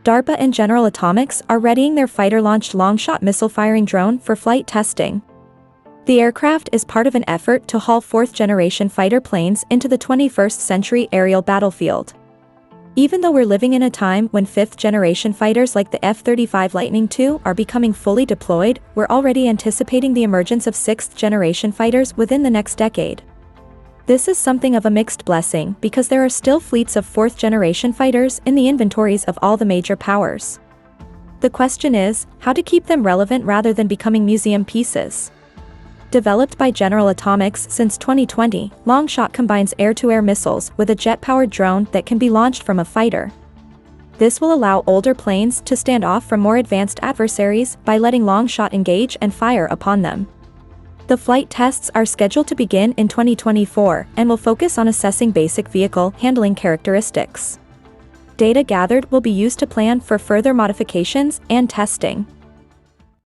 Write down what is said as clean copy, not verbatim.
DARPA and General Atomics are readying their fighter-launched LongShot missile-firing drone for flight testing. The aircraft is part of an effort to haul fourth-generation fighter planes into the 21st century aerial battlefield. Even though we're living in a time when fifth-generation fighters like the F-35 Lightning II are becoming fully deployed, we're already anticipating the emergence of sixth-generation fighters within the next decade. This is something of a mixed blessing because there are still fleets of fourth-generation fighters in the inventories of all the major powers. The question is, how to keep them relevant rather than becoming museum pieces. Developed by General Atomics since 2020, LongShot combines air-to-air missiles with a jet-powered drone that can be launched from a fighter. This will allow older planes to stand off from more advanced adversaries by letting LongShot engage and fire upon them. The flight tests are scheduled to begin in 2024 and will focus on assessing basic vehicle handling characteristics. Data gathered will be used to plan for further modifications and testing.